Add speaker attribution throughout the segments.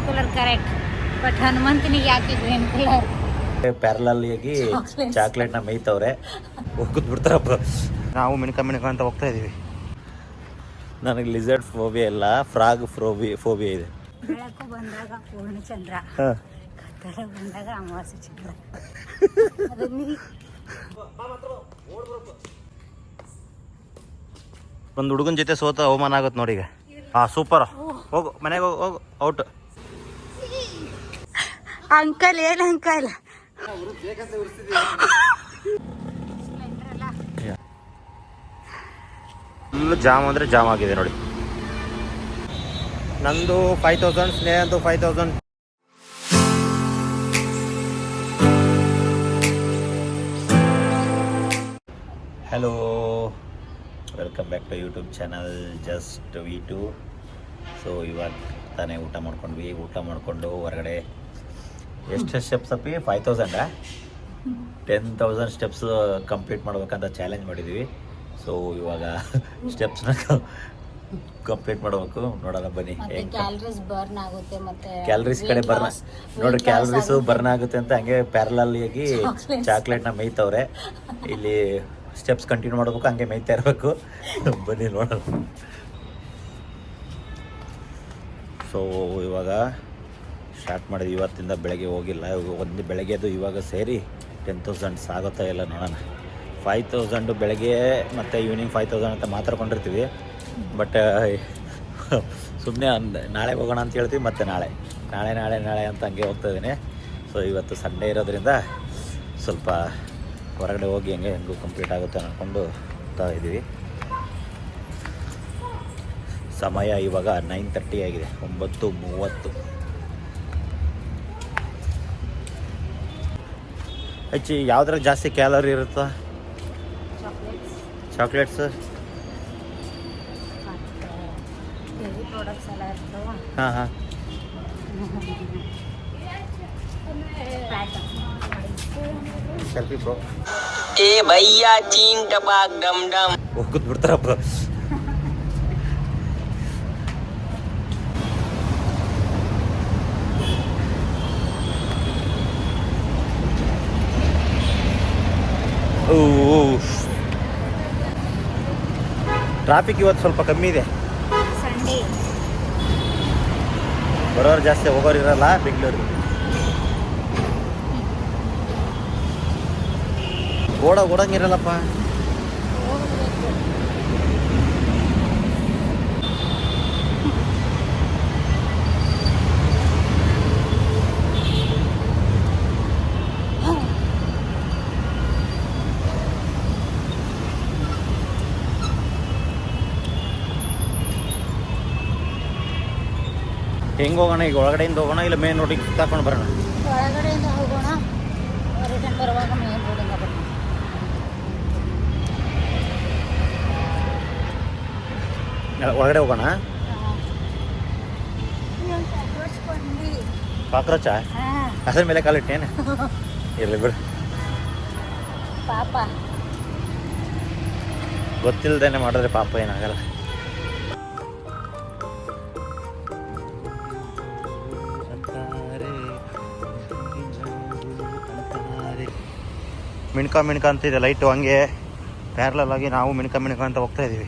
Speaker 1: Colour correct, but ಹನುಮಂತನಿಗೆ ಯಾಕೆ green colour?
Speaker 2: Parallel ಆಗಿ ಚಾಕ್ಲೇಟ್ನ ಮೇಯ್ತವ್ರೆ, ಹೋಗುದ್ ಬಿಡ್ತಾರಪ್ಪ. ನಾವು ಮಿಣ್ಕ ಅಂತ ಹೋಗ್ತಾ ಇದೀವಿ. ನನಗೆ ಲಿಸರ್ಡ್ ಫೋಬಿಯಾ ಇಲ್ಲ, ಫ್ರಾಗ್ ಫೋಬಿಯಾ ಇದೆ.
Speaker 1: ಬೆಳಕು ಬಂದಾಗ ಪೂರ್ಣಚಂದ್ರ, ಕತ್ತಲ ಬಂದಾಗ ಅಮಾವಾಸ್ಯ ಚಂದ್ರ.
Speaker 2: ಒಂದು ಹುಡುಗನ ಜೊತೆ ಸೋತ ಅವಮಾನ ಆಗುತ್ತೆ ನೋಡಿ ಈಗ. ಸೂಪರ್, ಹೋಗು ಮನೆಗೆ ಹೋಗು, ಔಟ್.
Speaker 1: ಅಂಕಲ್ ಏನು ಅಂಕಲ್?
Speaker 2: ಫುಲ್ ಜಾಮ್ ಅಂದರೆ ಜಾಮ್ ಆಗಿದೆ ನೋಡಿ. ನಂದು 5000, ಸ್ನೇಹಂದು 5000. Hello, welcome back to YouTube channel just ವಿ2. ಸೊ ಇವಾಗ ತಾನೇ ಊಟ ಮಾಡ್ಕೊಂಡ್ವಿ. ಊಟ ಮಾಡಿಕೊಂಡು ಹೊರಗಡೆ ಎಷ್ಟು ಸ್ಟೆಪ್ಸ್ ಅಪ್ಪಿ? 5000 10,000 ಸ್ಟೆಪ್ಸ್ ಕಂಪ್ಲೀಟ್ ಮಾಡ್ಬೇಕಂತ ಚಾಲೆಂಜ್ ಮಾಡಿದ್ದೀವಿ. ಸೊ ಇವಾಗ ಸ್ಟೆಪ್ಸ್ನ ಕಂಪ್ಲೀಟ್ ಮಾಡಬೇಕು. ನೋಡೋಣ ಬನ್ನಿ.
Speaker 1: ಕ್ಯಾಲರೀಸ್ ಬರ್ನ್ ಆಗುತ್ತೆ, ಮತ್ತೆ
Speaker 2: ಕ್ಯಾಲರೀಸ್ ಕಡೆ ಬರ್ನ್ ನೋಡ್ರಿ, ಕ್ಯಾಲರೀಸು ಬರ್ನ್ ಆಗುತ್ತೆ ಅಂತ ಹಂಗೆ ಪ್ಯಾರಲಲ್ ಆಗಿ ಚಾಕ್ಲೇಟ್ನ ಮೇಯ್ತವ್ರೆ. ಇಲ್ಲಿ ಸ್ಟೆಪ್ಸ್ ಕಂಟಿನ್ಯೂ ಮಾಡಬೇಕು, ಹಂಗೆ ಮೇಯ್ತಾ ಇರಬೇಕು. ಬನ್ನಿ ನೋಡೋಣ. ಸೊ ಇವಾಗ ಸ್ಟಾರ್ಟ್ ಮಾಡಿದ್ವಿ. ಇವತ್ತಿಂದ ಬೆಳಗ್ಗೆ ಹೋಗಿಲ್ಲ, ಒಂದು ಬೆಳಗ್ಗೆದು ಇವಾಗ ಸೇರಿ 10,000 ಆಗುತ್ತಾ ಇಲ್ಲ ನೋಡೋಣ. 5,000 ಬೆಳಗ್ಗೆ ಮತ್ತು ಈವ್ನಿಂಗ್ 5,000 ಅಂತ ಮಾತಾಡ್ಕೊಂಡಿರ್ತೀವಿ. ಬಟ್ ಸುಮ್ಮನೆ ನಾಳೆ ಹೋಗೋಣ ಅಂತ ಹೇಳ್ತೀವಿ, ಮತ್ತು ನಾಳೆ ಅಂತ ಹಂಗೆ ಹೋಗ್ತಾ ಇದ್ದೀನಿ. ಸೊ ಇವತ್ತು ಸಂಡೇ ಇರೋದ್ರಿಂದ ಸ್ವಲ್ಪ ಹೊರಗಡೆ ಹೋಗಿ ಹೆಂಗೂ ಕಂಪ್ಲೀಟ್ ಆಗುತ್ತೆ ಅಂದ್ಕೊಂಡು ಹೋಗ್ತಾ ಇದ್ದೀವಿ. ಸಮಯ ಇವಾಗ 9:30 ಆಗಿದೆ, 9:30. ಹೆಚ್ಚು ಯಾವುದ್ರಾಗ ಜಾಸ್ತಿ ಕ್ಯಾಲರಿ ಇರುತ್ತಾ? ಚಾಕ್ಲೇಟ್ಸ್. ಹಾಂ ಸೆಲ್ಫಿ ಬ್ರೋ.
Speaker 3: ಏ ಭಯ್ಯ ಚೀನ್ ಟಪಾಕ್ ಡಮ್ ಡಮ್
Speaker 2: ಹೋಗುದ್ ಬಿಡ್ತಾರಪ್ಪ. ಟ್ರಾಫಿಕ್ ಇವತ್ತು ಸ್ವಲ್ಪ ಕಮ್ಮಿ ಇದೆ.
Speaker 1: ಸಂಡೇ
Speaker 2: ಬರೋರು ಜಾಸ್ತಿ, ಹೋಗೋರು ಇರಲ್ಲ ಬೆಂಗಳೂರಿಗೆ. ಓಡಂಗಿರಲ್ಲಪ್ಪ. ಹೆಂಗೆ ಹೋಗೋಣ ಈಗ? ಒಳಗಡೆಯಿಂದ ಹೋಗೋಣ ಇಲ್ಲ ಮೇನ್ ರೋಡಿಗೆ ಸುತ್ತಾಕೊಂಡು ಬರೋಣ?
Speaker 1: ಒಳಗಡೆಯಿಂದ ಹೋಗೋಣ, ರಿಟರ್ನ್ ಬರುವಾಗ ಮೇನ್ ರೋಡಿಂದ ಬರೋಣ.
Speaker 2: ಒಳಗಡೆ ಹೋಗೋಣ. ಕಾಕ್ರೋಚ ಅದ್ರ ಮೇಲೆ ಕಾಲಿಟ್ಟೇನು? ಇರಲಿ ಬಿಡು,
Speaker 1: ಪಾಪ
Speaker 2: ಗೊತ್ತಿಲ್ಲದೇನೆ ಮಾಡಿದ್ರೆ ಪಾಪ ಏನಾಗಲ್ಲ. ಮಿಣ್ಕ ಅಂತಿದೆ ಲೈಟು, ಹಂಗೆ ಪ್ಯಾರಲಲ್ ಆಗಿ ನಾವು ಮಿಣ್ಕ ಅಂತ ಹೋಗ್ತಾ ಇದ್ದೀವಿ.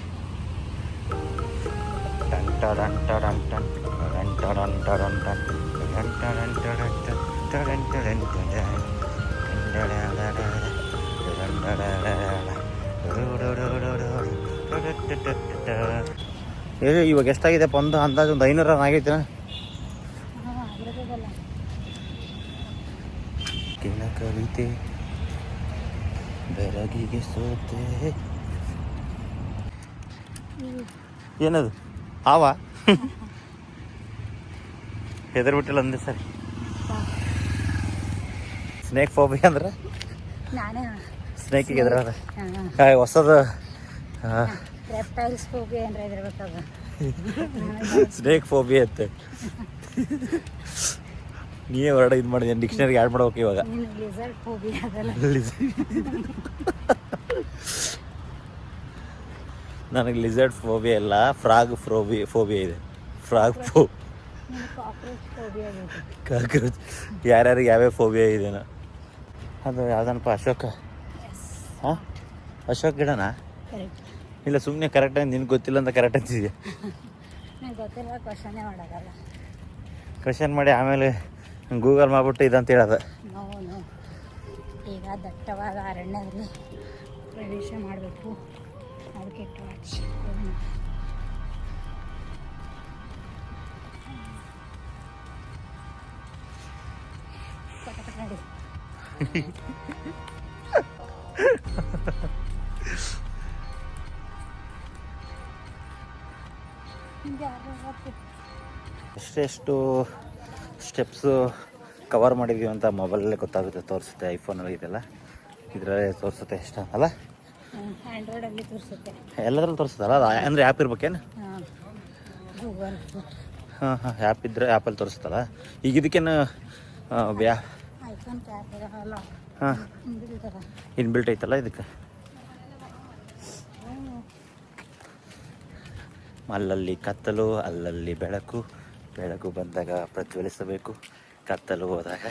Speaker 2: ಇವಾಗ ಎಷ್ಟಾಗಿದೆಪ್ಪ? ಒಂದು ಅಂದಾಜು ಒಂದು 500 ರನ್ ಆಗೈತೆ. ಕವಿತೆ ಬೆಳಗಿಗೆ ಸೋತೆ. ಏನದು ಆವ? ಹೆದರ್ಬಿಟ್ಟಿಲ್ಲ ಅಂದೆ ಸರಿ. ಸ್ನೇಕ್ ಫೋಬಿಯಾ ಅಂದ್ರೆ ಸ್ನೇಕಿಗೆ ಎದುರಾದ ಹೊಸದು.
Speaker 1: ರೆಪ್ಟೈಲ್ಸ್ ಫೋಬಿಯಾ ಅಂದ್ರೆ ಹೆದರ್ಬೇಕದ.
Speaker 2: ಸ್ನೇಕ್ ಫೋಬಿಯಾ ಅಂತೆ. ನೀವೇ ಹೊರಡ ಇದು ಮಾಡಿದೆ, ಡಿಕ್ಷನರಿಗೆ ಆ್ಯಡ್ ಮಾಡ್ಬೇಕು ಇವಾಗ. ನನಗೆ ಲಿಸರ್ಡ್ ಫೋಬಿಯಾ ಇಲ್ಲ, ಫ್ರಾಗ್ ಫೋಬಿಯಾ ಇದೆ. ಫ್ರಾಗ್
Speaker 1: ಕಾಕ್ರೋಚ್ ಫೋಬಿಯಾ ಇದೆ.
Speaker 2: ಕಾಕ್ರೋಚ್ ಯಾರ್ಯಾರಿಗೆ ಯಾವ್ಯಾವ ಫೋಬಿಯಾ ಇದೆನೋ. ಅದು ಯಾವ್ದನಪ್ಪ ಅಶೋಕ? ಹಾಂ, ಅಶೋಕ್ ಗಿಡನಾ?
Speaker 1: ಕರೆಕ್ಟ್.
Speaker 2: ಇಲ್ಲ ಸುಮ್ಮನೆ ಕರೆಕ್ಟಾಗಿ ನಿನ್ಗೆ ಗೊತ್ತಿಲ್ಲ ಅಂತ ಕರೆಕ್ಟ್ ಅಂತಿದ್ಯಾ?
Speaker 1: ನಂಗೆ ಗೊತ್ತಿಲ್ಲ, ಕ್ವಶನೇ ಮಾಡೋಕ್ಕಲ್ಲ.
Speaker 2: ಕ್ವೆಶನ್ ಮಾಡಿ ಆಮೇಲೆ ಗೂಗಲ್ ಮಾಡಿಬಿಟ್ಟು ಇದಂತ ಹೇಳೋದು.
Speaker 1: ನೋವು ಈಗ ದಟ್ಟವಾದ ಅರಣ್ಯದಲ್ಲಿ ಪ್ರವೇಶ ಮಾಡಬೇಕು. ಅದಕ್ಕೆ ಟಾರ್ಚ್ ನೋಡಿ.
Speaker 2: ಎಷ್ಟೆಷ್ಟು ಸ್ಟೆಪ್ಸು ಕವರ್ ಮಾಡಿದ್ದೀವಿ ಅಂತ ಮೊಬೈಲಲ್ಲೇ ಗೊತ್ತಾಗುತ್ತೆ, ತೋರಿಸುತ್ತೆ. ಐಫೋನಲ್ಲಿ ಇದೆಲ್ಲ ಇದರಲ್ಲೇ ತೋರಿಸುತ್ತೆ ಎಷ್ಟು ಅಲ್ಲ.
Speaker 1: ಆ್ಯಂಡ್ರಾಯ್ಡಲ್ಲಿ ತೋರಿಸುತ್ತೆ,
Speaker 2: ಎಲ್ಲದ್ರಲ್ಲೂ ತೋರಿಸುತ್ತಲ್ಲ. ಅದು ಅಂದರೆ ಆ್ಯಪ್ ಇರ್ಬೇಕೇನು?
Speaker 1: ಗೂಗಲ್.
Speaker 2: ಹಾಂ ಹಾಂ, ಆ್ಯಪ್ ಇದ್ದರೆ ಆ್ಯಪಲ್ಲಿ ತೋರಿಸುತ್ತಲ್ಲ. ಈಗ ಇದಕ್ಕೇನು
Speaker 1: ಐಫೋನ್ ಕ್ಯಾಮೆರಾ
Speaker 2: ಹಾಂ ಇನ್ಬಿಲ್ಟ್ ಐತಲ್ಲ ಇದಕ್ಕೆ. ಅಲ್ಲಲ್ಲಿ ಕತ್ತಲು, ಅಲ್ಲಲ್ಲಿ ಬೆಳಕು. ಬೆಳಕು ಬಂದಾಗ ಪ್ರಜ್ವಲಿಸಬೇಕು, ಕತ್ತಲು ಹೋದಾಗ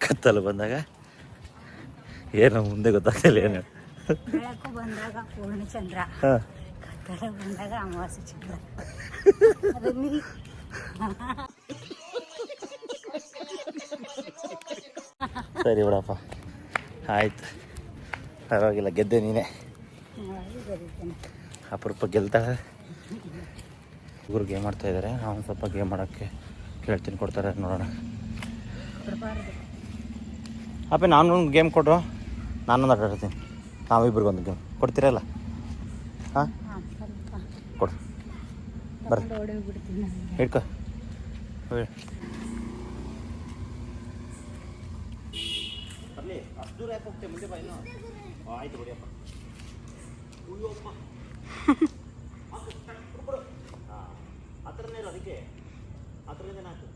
Speaker 2: ಕತ್ತಲು ಬಂದಾಗ ಏನು ಮುಂದೆ ಗೊತ್ತಾಗ್ತಿಲ್ಲ ಏನು.
Speaker 1: ಬೆಳಕು ಬಂದಾಗ ಪೂರ್ಣಚಂದ್ರ, ಕತ್ತಲು ಬಂದಾಗ ಅಮಾವಾಸ್ಯೆ ಚಂದ್ರ.
Speaker 2: ಸರಿ ಬಿಡಪ್ಪ, ಆಯ್ತು, ಪರವಾಗಿಲ್ಲ, ಗೆದ್ದೆ ನೀನೇ. ಅಪರೂಪ ಗೆಲ್ತಾಳೆ. ಹುಡುಗರು ಗೇಮ್ ಆಡ್ತಾ ಇದ್ದಾರೆ. ನಾವು ಸ್ವಲ್ಪ ಗೇಮ್ ಮಾಡೋಕ್ಕೆ ಕೇಳ್ತೀನಿ, ಕೊಡ್ತಾರೆ ನೋಡೋಣ. ಅಪ್ಪ ನಾನೊಂದು ಗೇಮ್ ಕೊಡ್ರು, ನಾನೊಂದು ಆಟ ಆಡ್ತೀನಿ. ನಾವಿಬ್ರಿಗೊಂದು ಗೇಮ್ ಕೊಡ್ತೀರಲ್ಲ? ಹಾಂ ಕೊಡು, ಬರ್ರಿ ಹಿಡ್ಕೊ. ಅಷ್ಟು ದೂರ ಯಾಕೆ ಹೋಗ್ತೇವೆ? ಮುಂದೆ ಬಾ. ಇನ್ನು ಆಯ್ತು ಬಿಡಿಯಪ್ಪ. ಹತ್ರನೇ ಇರೋ, ಅದಕ್ಕೆ ಹತ್ರದಿಂದ ನಾಲ್ಕು.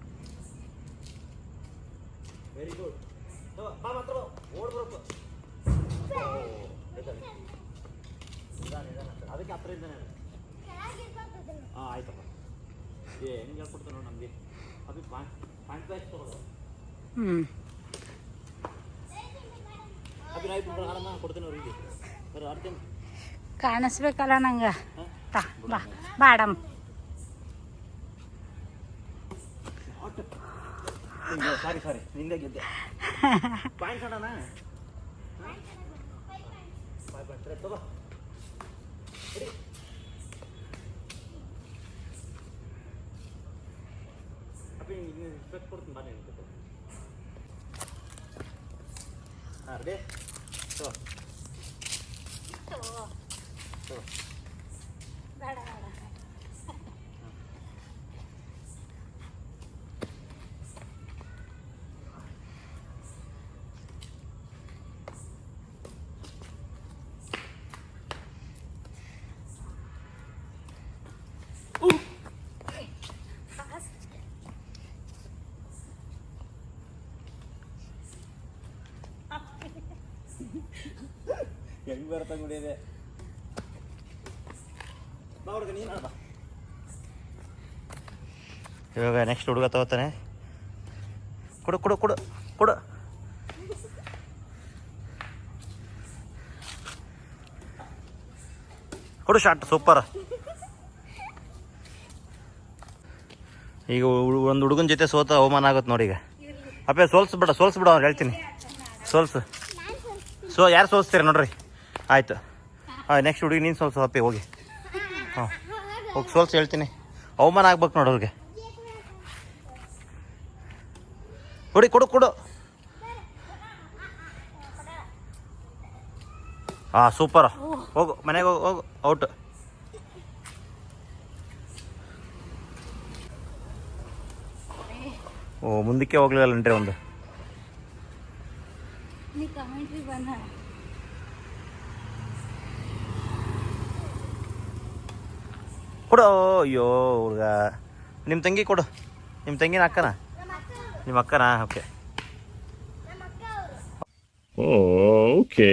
Speaker 2: Very good. ಬಾ ಮಾತ್ರ ಓಡ್ಬರಪ್ಪ. ಅದಕ್ಕೆ ಹತ್ರದಿಂದನೇ. ಹಾಂ ಆಯ್ತಪ್ಪ. ಹೆಂಗೆ ಹೇಳ್ಕೊಡ್ತಾರೆ ನೋಡಿ ನಮಗೆ. ಅದು ಪಾಯಿಂಟ್ ಬ್ಯಾಚ್ ತಗೊಳ್ಳೋ. ಕೊಡ್ತೇನೆ ಅವ್ರಿಗೆ, ಆಡ್ತೇನೆ.
Speaker 1: ಕಾಣಿಸ್ಬೇಕಲ್ಲ ನಂಗೆ. ಬಾ ಬಾಡಮ್.
Speaker 2: ಸಾರಿ ನಿಂದೆ ಗೆದ್ದೆ. ಪಾಯಿಂಟ್ಸ್ ಅಣ್ಣ ತಗೋ. ರೆಸ್ಪೆಕ್ಟ್ ಕೊಡ್ತೀನಿ ಬಾ. ನೀನು ಹಾಂ ರೆಡಿ.
Speaker 1: ಬೇಡ ಬೇಡ.
Speaker 2: ಹೆಂಗೆ ಬರುತ್ತೆ ಮುಡಿಯದೆ. ಇವಾಗ ನೆಕ್ಸ್ಟ್ ಹುಡುಗ ತಗೋತಾನೆ. ಕೊಡು ಕೊಡು ಕೊಡು ಕೊಡು. ಕೊಡು ಶಾಟ್. ಸೂಪರ್. ಈಗ ಒಂದು ಹುಡುಗನ ಜೊತೆ ಸೋತ ಅವಮಾನ ಆಗುತ್ತೆ ನೋಡಿ. ಈಗ ಅಪ್ಪೆ ಸೋಲ್ಸ್ಬಿಡ ಅವ್ನು ಹೇಳ್ತೀನಿ. ಯಾರು ಸೋಲ್ಸ್ತೀರ ನೋಡ್ರಿ. ಆಯಿತು. ಹಾಂ ನೆಕ್ಸ್ಟ್ ಹುಡುಗಿ ನೀನು ಸೋಲ್ಸು ಅಪ್ಪೆ. ಹೋಗಿ ಹೋಗಿ ಸೋಲ್ಸಿ ಹೇಳ್ತೀನಿ. ಅವಮಾನ ಆಗ್ಬೇಕು ನೋಡಿ ಅವ್ರಿಗೆ. ಕೊಡು. ಹಾಂ ಸೂಪರ್. ಹೋಗು ಮನೆಗೆ ಹೋಗು. ಔಟ್. ಓ ಮುಂದಕ್ಕೆ ಹೋಗ್ಲಿಲ್ಲಂಟ್ರಿ ಒಂದು. ಕೊಡು. ಅಯ್ಯೋ ಹುಡುಗ. ನಿಮ್ಮ ತಂಗಿ ಕೊಡು. ನಿಮ್ಮ ತಂಗಿನ ಅಕ್ಕನ? ನಿಮ್ಮ ಅಕ್ಕನಾ? ಓಕೆ. ಓಕೆ.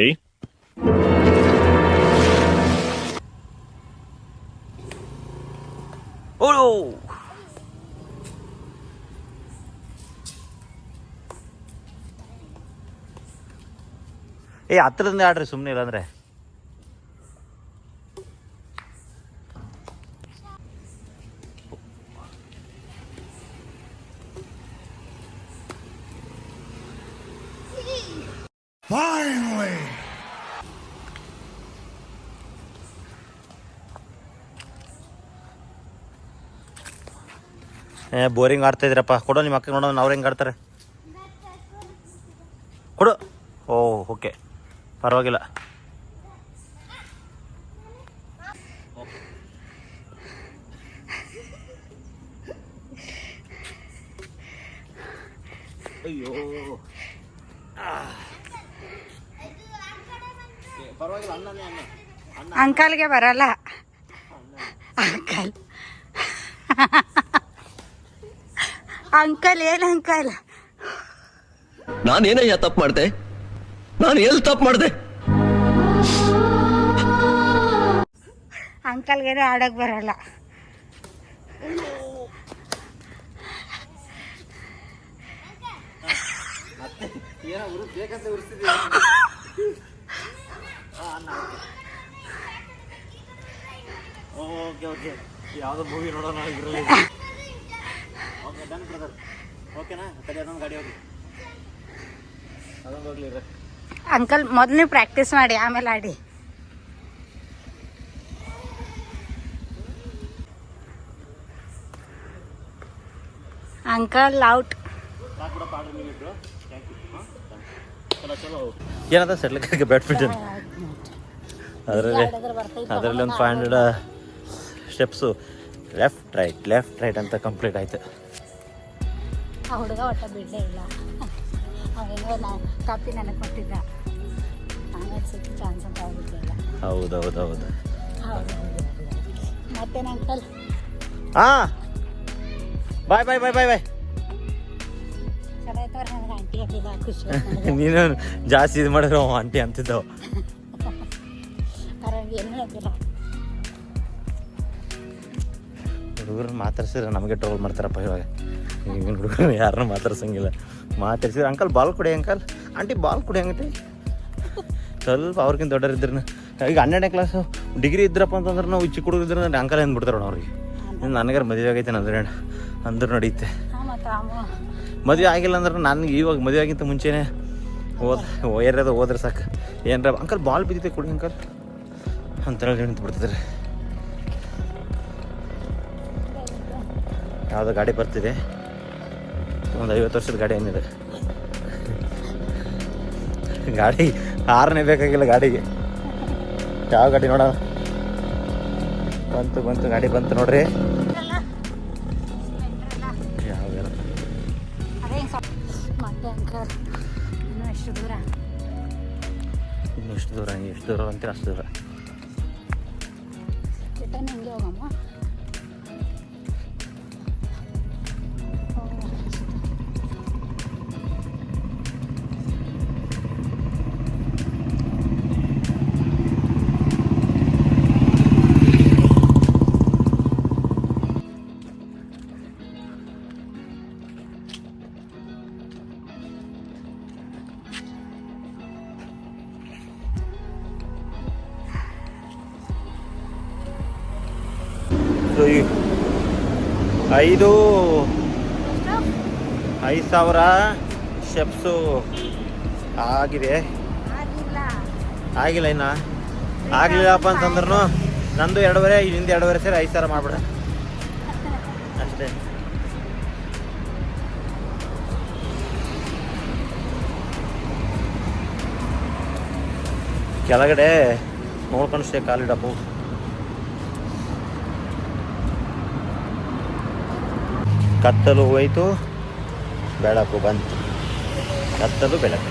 Speaker 2: ಓ ಹತ್ರದಿಂದ ಆಡ್ರಿ ಸುಮ್ಮನೆ ಇಲ್ಲಾಂದ್ರೆ. ಬೋರಿಂಗ್ ಆಡ್ತಾ ಇದ್ರಪ್ಪ. ಕೊಡು ನಿಮ್ಮ ಅಕ್ಕ ನೋಡೋಣ ಅವ್ರು ಹೆಂಗೆ ಆಡ್ತಾರೆ. ಕೊಡು. ಓಕೆ ಪರವಾಗಿಲ್ಲ. ಅಯ್ಯೋ ಪರವಾಗಿಲ್ಲ.
Speaker 1: ಅಂಕಲ್ಗೆ ಬರಲ್ಲ. ಅಂಕಲ್ ಅಂಕಲ್ ಏನು ಅಂಕಲ್?
Speaker 4: ನಾನೇನಯ್ಯ ತಪ್ಪು ಮಾಡ್ದೆ? ನಾನು ಎಲ್ಲಿ ತಪ್ಪು ಮಾಡ್ದೆ?
Speaker 1: ಅಂಕಲ್ಗೆ ಆಡಕ್ ಬರಲ್ಲ.
Speaker 2: ಓಕೆ ಯಾವುದೋ ಮೂವಿ ನೋಡೋಣ ಇರಲಿ. Okay done brother. ಓಕೆನಾ? ತಡಿ ಅದೊಂದು ಗಾಡಿ ಹೋಗಿ ಅದೊಂದು ಹೋಗ್ಲಿ.
Speaker 1: ಅಂಕಲ್ ಮೊದಲು ಪ್ರಾಕ್ಟೀಸ್ ಮಾಡಿ ಆಮೇಲೆ ಆಡಿ. Uncle out.
Speaker 2: ಏನದ ಸೆಟ್ಲಿಕ್ಕೆ ಬ್ಯಾಡ್ಮಿಂಟನ್ ಅದರಲ್ಲಿ ಒಂದು 500 ಸ್ಟೆಪ್ಸು ಲೆಫ್ಟ್ ರೈಟ್ ಅಂತ ಕಂಪ್ಲೀಟ್ ಆಯ್ತು.
Speaker 1: ಆ ಹುಡುಗ ಒಟ್ಟ ಬಿಡಲೇ ಇಲ್ಲ. ಅವೇನೋ ಕಾಪಿ ನನಗೆ ಕೊಟ್ಟಿದ್ದ. ಆಮೇಲೆ ಸಿಕ್ಕ ಚಾನ್ಸ್ ಅಂತ ಹೋಗಿದ್ದಿಲ್ಲ.
Speaker 2: ಹೌದು.
Speaker 1: ಹೌದು ಮತ್ತೇನು ಅಂಕಲ್?
Speaker 2: ಹಾಂ ಬಾಯ್
Speaker 1: ಚೆನ್ನಾಯ್ತವ್ರೆ. ನನಗೆ ಆಂಟಿ ಆಗಿಲ್ಲ, ಖುಷಿ.
Speaker 2: ನೀನು ಜಾಸ್ತಿ ಇದು ಮಾಡಿರೋ ಆಂಟಿ ಅಂತಿದ್ದವು.
Speaker 1: ಆರಾಗಿ ಏನೂ ಆಗಿಲ್ಲ.
Speaker 2: ಹುಡುಗರನ್ನ ಮಾತಾಡ್ಸಿದ್ರೆ ನಮಗೆ ಟ್ರೋಲ್ ಮಾಡ್ತಾರಪ್ಪ ಇವಾಗ. ಈಗಿನ ಹುಡುಗರು ಯಾರನ್ನೂ ಮಾತಾಡ್ಸಂಗಿಲ್ಲ. ಮಾತಾಡ್ಸಿದ್ರೆ ಅಂಕಲ್ ಬಾಲ್ ಕೊಡಿ, ಅಂಕಲ್ ಆಂಟಿ ಬಾಲ್ ಕೊಡಿ ಹಂಗಂತೆ. ಸ್ವಲ್ಪ ಅವ್ರಿಗಿಂತ ದೊಡ್ಡರಿದ್ರು. ಈಗ 12ನೇ ಕ್ಲಾಸು ಡಿಗ್ರಿ ಇದ್ರಪ್ಪ ಅಂತಂದ್ರೆ ನಾವು ಚಿಕ್ಕ ಹುಡುಗರು ಇದ್ರೆ ಅಂಕಲ್ ಅಂದ್ಬಿಡ್ತಾರೆ ಅವ್ರಿಗೆ. ನನಗಾರ ಮದುವೆ ಆಗೈತೆ ಅಂದ್ರೂ ನಡೆಯುತ್ತೆ. ಮದುವೆ ಆಗಿಲ್ಲ ಅಂದ್ರೆ ನನಗೆ ಇವಾಗ ಮದುವೆ ಆಗಿಂತ ಮುಂಚೆನೇ ಹೋದ್ರೆ ಸಾಕು. ಏನಾರ ಅಂಕಲ್ ಬಾಲ್ ಬಿದ್ದಿದೆ ಕೊಡಿ ಅಂಕಲ್ ಅಂತೇಳಿ ನಿಂತ್ಬಿಡ್ತಿದ್ದಾರೆ. ಯಾವುದೋ ಗಾಡಿ ಬರ್ತಿದೆ, ಒಂದು 50 ವರ್ಷದ ಗಾಡಿ ಏನಿದೆ. ಗಾಡಿ ಹಾರನೇ ಬೇಕಾಗಿಲ್ಲ ಗಾಡಿಗೆ. ಯಾವ ಗಾಡಿ ನೋಡೋಣ. ಬಂತು ಗಾಡಿ ಬಂತು ನೋಡ್ರಿ. ಯಾವ್ಯಾವ
Speaker 1: ಮತ್ತೆ ಅಂಕಲ್ ಇನ್ನೂ ಎಷ್ಟು ದೂರ
Speaker 2: ಎಷ್ಟು ದೂರ ಅಂತೀರ ಅಷ್ಟು ದೂರ.
Speaker 1: ರಿಟರ್ನ್ ಹಿಂಗೆ ಹೋಗಮ್ಮ.
Speaker 2: ಸೊ 5,000 ಸ್ಟೆಪ್ಸು ಆಗಿದೆ. ಆಗಿಲ್ಲ ಇನ್ನು ಆಗಲಿಲ್ಲಪ್ಪ ಅಂತಂದ್ರೂ ನಂದು 2.5 ಇಲ್ಲಿಂದ 2.5 ಸೇರಿ 5,000 ಮಾಡ್ಬಿಡ ಅಷ್ಟೇ. ಕೆಳಗಡೆ ನೋಡ್ಕೊಂಡು ಸ್ಟೇ ಕಾಲಿಡಪ್ಪು. ಕತ್ತಲು ಹೋಯ್ತು, ಬೆಳಕು ಬಂತು. ಕತ್ತಲು ಬೆಳಕು.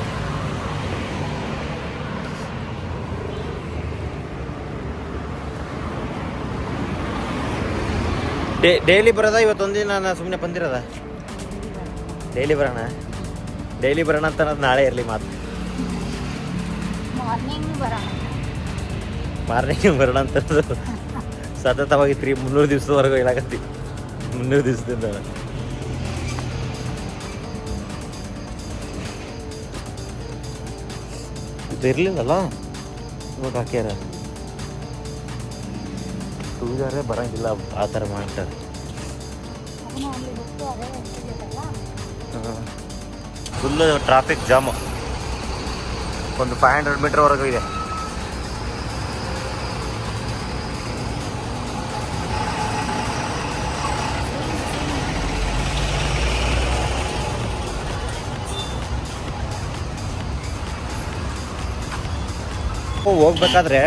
Speaker 2: ಡೈಲಿ ಬರೋದ? ಇವತ್ತೊಂದಿನ ನಾನು ಸುಮ್ಮನೆ ಬಂದಿರೋದ? ಡೈಲಿ ಬರೋಣ ಅಂತ ಅನ್ನೋದು ನಾಳೆ ಇರಲಿ ಮಾತು. ಮಾರ್ನಿಂಗ್ ಬರೋಣ ಅಂತ ಸತತವಾಗಿ 300 ದಿವಸದವರೆಗೂ ಹೇಳಕತ್ತಿ. 300 ದಿವಸದಿಂದ ಇರಲಿಲ್ಲಲ್ಲ ಇವಾಗ ಹಾಕ್ಯಾರ. ಟೂ ವೀಲರೇ ಬರೋಂಗಿಲ್ಲ ಆ ಥರ ಮಾಡ್ತಾರೆ.
Speaker 1: ಅದನ್ನು ಅಲ್ಲಿ ಬಿಟ್ಟು ಅದೇ ಸಿಗುತ್ತಲ್ಲ.
Speaker 2: Full traffic jam. ಒಂದು 500 ಮೀಟ್ರ್ವರೆಗೂ ಇದೆ. ಹೋಗ್ಬೇಕಾದ್ರೆ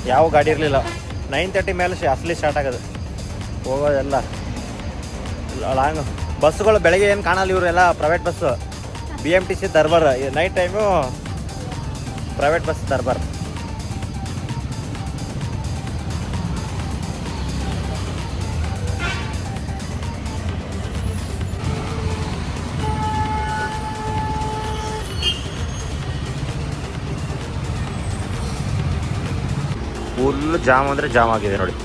Speaker 2: ಯಾವ ಗಾಡಿ ಇರಲಿಲ್ಲ. 9:30 ಮೇಲೆ ಅಸಲಿ ಸ್ಟಾರ್ಟ್ ಆಗೋದು ಹೋಗೋದೆಲ್ಲ ಲಾಂಗ್ ಬಸ್ಸುಗಳು. ಬೆಳಗ್ಗೆ ಏನು ಕಾಣಲ್ಲ, ಇವರೆಲ್ಲ ಪ್ರೈವೇಟ್ ಬಸ್ಸು. BMTC ದರ್ಬಾರ್. ನೈಟ್ ಟೈಮು ಪ್ರೈವೇಟ್ ಬಸ್ ದರ್ಬಾರ್. ಫುಲ್ ಜಾಮ್ ಅಂದರೆ ಜಾಮ್ ಆಗಿದೆ ನೋಡಿ.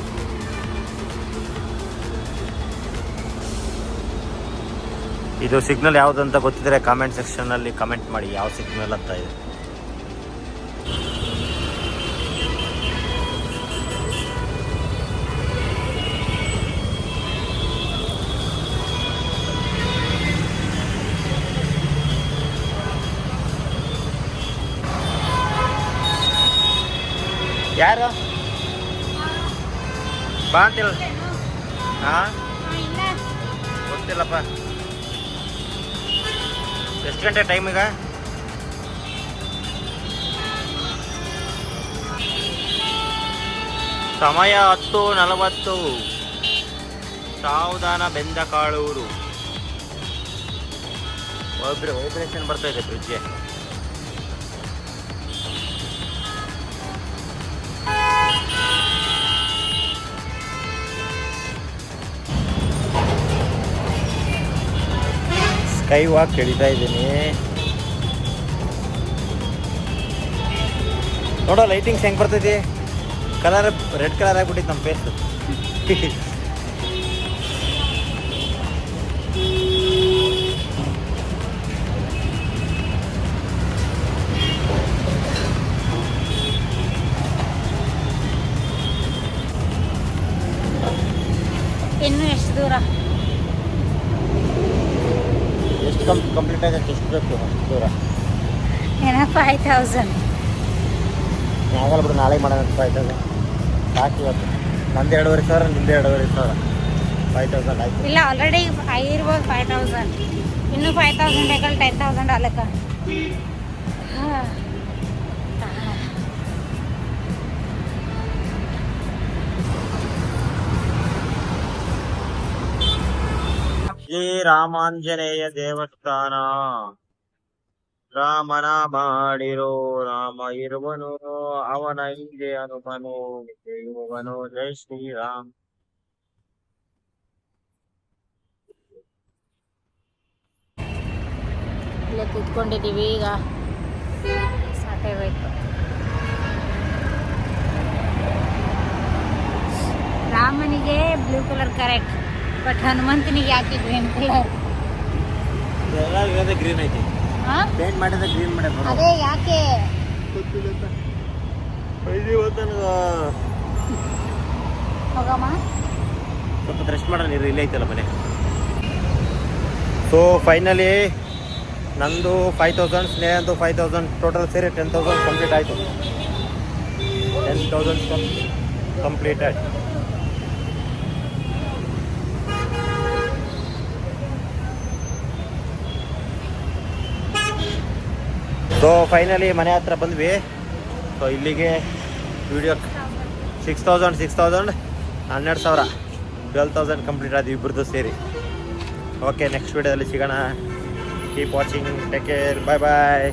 Speaker 2: ಇದು ಸಿಗ್ನಲ್ ಯಾವುದಂತ ಗೊತ್ತಿದ್ರೆ ಕಾಮೆಂಟ್ ಸೆಕ್ಷನಲ್ಲಿ ಕಮೆಂಟ್ ಮಾಡಿ, ಯಾವ ಸಿಗ್ನಲ್ ಅಂತ ಇದೆ. ಯಾರು ಬಾ ಅಂತಿಲ್ಲ? ಹಾಂ ಗೊತ್ತಿಲ್ಲಪ್ಪ. ಎಷ್ಟು ಗಂಟೆ ಟೈಮ್ ಈಗ? ಸಮಯ 10:40. ಸಾವಧಾನ ಬೆಂದಕಾಳೂರು. ವೈಬ್ರೇಷನ್ ಬರ್ತಾ ಇದೆ ಬ್ರಿಡ್ಜ್ಗೆ. ಸ್ಕೈ ವಾಕ್ ಕೇಳಿತಾ ಇದ್ದೀನಿ. ನೋಡೋ ಲೈಟಿಂಗ್ಸ್ ಹೆಂಗೆ ಬರ್ತೈತಿ. ಕಲರ್ ರೆಡ್ ಕಲರ್ ಆಗ್ಬಿಟ್ಟಿತ್ತು ನಮ್ಮ ಫೇಸ್.
Speaker 1: ಇನ್ನು ಎಷ್ಟು ದೂರ?
Speaker 2: ಎಷ್ಟು ಕಂಪ್ಲೀಟ್ ಆಗಕ್ಕೆ ಎಷ್ಟು ಬೇಕು ಅಷ್ಟು ದೂರ?
Speaker 1: ಏನೋ 5000.
Speaker 2: ಆಗಲ್ಲ ಬಿಡು, ನಾಳೆ ಮಾಡೋಣ. 5000 ಸಾಕು ಇವತ್ತು. ನಂದು 2500, ನಿಂದು 2500. 5000 ಆಯ್ತು.
Speaker 1: ಇಲ್ಲ, ಆಲ್ರೆಡಿ ಆಗಿರ್ಬೋದು 5000. ಇನ್ನೂ 5000 ಬೇಕಲ್ಲ, 10,000 ಅಲ್ಲಕ್ಕ.
Speaker 2: ಶ್ರೀರಾಮಾಂಜನೇಯ ದೇವಸ್ಥಾನ. ರಾಮನ ಮಾಡಿರೋ ರಾಮ ಇರುವನು, ಅವನ ಹಿಂದೆ ಅನುಪನು ಇರುವನು. ಜೈ ಶ್ರೀರಾಮ್.
Speaker 1: ಇಲ್ಲೇ ಕೂತ್ಕೊಂಡಿದ್ದೀವಿ. ಈಗ ಸಾಕಾಗೋಯ್ತು. ರಾಮನಿಗೆ ಬ್ಲೂ ಕಲರ್ ಕರೆಕ್ಟ್, ಬಟ್ ಹನುಮಂತನಿಗೆ ಯಾಕೆ ಗ್ರೀನ್ ಕಲರ್?
Speaker 2: ಗ್ರೀನ್ ಐತಿ. ಪೇಂಟ್ ಮಾಡಿದ್ರೆ ಗ್ರೀನ್ ಮಾಡ್ಯಾರ.
Speaker 1: ಅದೇ ಯಾಕೆ ಹೋಗಮ್ಮ?
Speaker 2: ಸ್ವಲ್ಪ ರೆಸ್ಟ್ ಮಾಡೋಣ, ನೀರು ಇಲ್ಲೇ ಐತಲ್ಲ ಮನೆ. ಸೊ ಫೈನಲಿ ನಂದು 5000, ಸ್ನೇಹಂದು 5000, ಟೋಟಲ್ ಸೇರಿ 10,000 ಕಂಪ್ಲೀಟ್ ಆಯಿತು. 10,000 ಕಂಪ್ಲೀಟೆಡ್. ಸೊ ಫೈನಲಿ ಮನೆ ಹತ್ರ ಬಂದ್ವಿ. ಸೊ ಇಲ್ಲಿಗೆ ವಿಡಿಯೋ 6,000 12,000 12,000 ಕಂಪ್ಲೀಟ್ ಆದ್ವಿ ಇಬ್ಬರದ್ದು ಸೇರಿ. ಓಕೆ, ನೆಕ್ಸ್ಟ್ ವಿಡಿಯೋದಲ್ಲಿ ಸಿಗೋಣ. ಕೀಪ್ ವಾಚಿಂಗ್, ಟೇಕ್ ಕೇರ್, ಬಾಯ್ ಬಾಯ್.